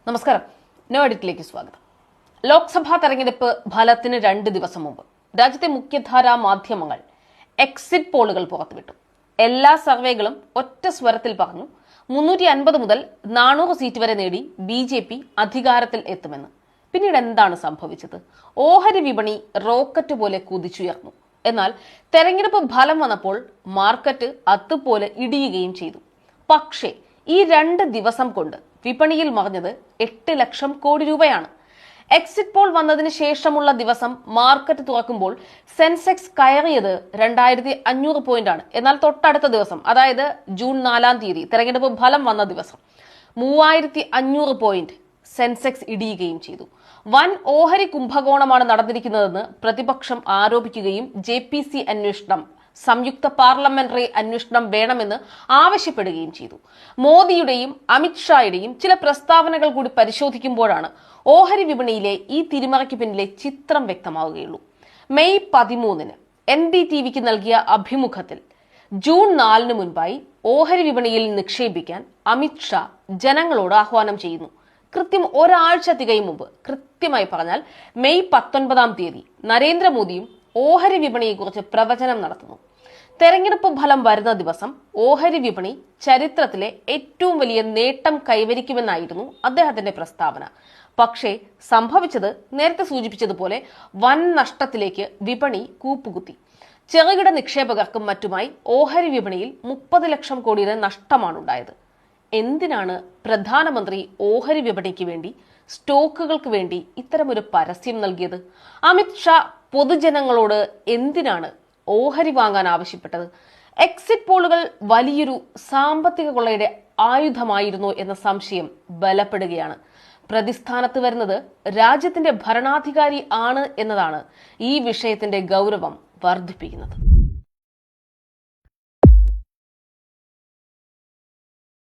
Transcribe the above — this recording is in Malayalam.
നമസ്കാരം. നോ എഡിറ്റിലേക്ക് സ്വാഗതം. ലോക്സഭാ തെരഞ്ഞെടുപ്പ് ഫലത്തിന് 2 ദിവസം മുമ്പ് രാജ്യത്തെ മുഖ്യധാരാ മാധ്യമങ്ങൾ എക്സിറ്റ് പോളുകൾ പുറത്തുവിട്ടു. എല്ലാ സർവേകളും ഒറ്റ സ്വരത്തിൽ പറഞ്ഞു 350 മുതൽ 400 സീറ്റ് വരെ നേടി BJP അധികാരത്തിൽ എത്തുമെന്ന്. പിന്നീട് എന്താണ് സംഭവിച്ചത്? ഓഹരി വിപണി റോക്കറ്റ് പോലെ കുതിച്ചുയർന്നു. എന്നാൽ തെരഞ്ഞെടുപ്പ് ഫലം വന്നപ്പോൾ മാർക്കറ്റ് അതുപോലെ ഇടിയുകയും ചെയ്തു. പക്ഷേ ഈ 2 ദിവസം കൊണ്ട് വിപണിയിൽ മറിഞ്ഞത് 8 ലക്ഷം കോടി രൂപയാണ്. എക്സിറ്റ് പോൾ വന്നതിന് ശേഷമുള്ള ദിവസം മാർക്കറ്റ് തുറക്കുമ്പോൾ സെൻസെക്സ് കയറിയത് 2500 പോയിന്റാണ്. എന്നാൽ തൊട്ടടുത്ത ദിവസം, അതായത് ജൂൺ 4-ാം തീയതി തെരഞ്ഞെടുപ്പ് ഫലം വന്ന ദിവസം 3500 പോയിന്റ് സെൻസെക്സ് ഇടിയുകയും ചെയ്തു. വൻ ഓഹരി കുംഭകോണമാണ് നടന്നിരിക്കുന്നതെന്ന് പ്രതിപക്ഷം ആരോപിക്കുകയും JPC അന്വേഷണം, സംയുക്ത പാർലമെന്ററി അന്വേഷണം വേണമെന്ന് ആവശ്യപ്പെടുകയും ചെയ്തു. മോദിയുടെയും അമിത്ഷായുടെയും ചില പ്രസ്താവനകൾ കൂടി പരിശോധിക്കുമ്പോഴാണ് ഓഹരി വിപണിയിലെ ഈ തിരിമറയ്ക്ക് പിന്നിലെ ചിത്രം വ്യക്തമാവുകയുള്ളൂ. മെയ് 13-ന് NDTVക്ക് നൽകിയ അഭിമുഖത്തിൽ ജൂൺ 4-ന് മുൻപായി ഓഹരി വിപണിയിൽ നിക്ഷേപിക്കാൻ അമിത്ഷാ ജനങ്ങളോട് ആഹ്വാനം ചെയ്യുന്നു. കൃത്യം ഒരാഴ്ച തികയും മുമ്പ്, കൃത്യമായി പറഞ്ഞാൽ മെയ് 19-ാം തീയതി നരേന്ദ്രമോദിയും ഓഹരി വിപണിയെക്കുറിച്ച് പ്രവചനം നടത്തുന്നു. തെരഞ്ഞെടുപ്പ് ഫലം വരുന്ന ദിവസം ഓഹരി വിപണി ചരിത്രത്തിലെ ഏറ്റവും വലിയ നേട്ടം കൈവരിക്കുമെന്നായിരുന്നു അദ്ദേഹത്തിന്റെ പ്രസ്താവന. പക്ഷേ സംഭവിച്ചത് നേരത്തെ സൂചിപ്പിച്ചതുപോലെ വൻ നഷ്ടത്തിലേക്ക് വിപണി കൂപ്പുകുത്തി. ചെറുകിട നിക്ഷേപകർക്കും മറ്റുമായി ഓഹരി വിപണിയിൽ 30 ലക്ഷം കോടിയുടെ നഷ്ടമാണുണ്ടായത്. എന്തിനാണ് പ്രധാനമന്ത്രി ഓഹരി വിപണിക്ക് വേണ്ടി, സ്റ്റോക്കുകൾക്ക് വേണ്ടി ഇത്തരമൊരു പരസ്യം നൽകിയത്? അമിത്ഷാ പൊതുജനങ്ങളോട് എന്തിനാണ് ഓഹരി വാങ്ങാൻ ആവശ്യപ്പെട്ടത്? എക്സിറ്റ് പോളുകൾ വലിയൊരു സാമ്പത്തിക കൊള്ളയുടെ ആയുധമായിരുന്നോ എന്ന സംശയം ബലപ്പെടുകയാണ്. പ്രതിസ്ഥാനത്ത് വരുന്നത് രാജ്യത്തിന്റെ ഭരണാധികാരി ആണ് എന്നതാണ് ഈ വിഷയത്തിന്റെ ഗൗരവം വർദ്ധിപ്പിക്കുന്നത്.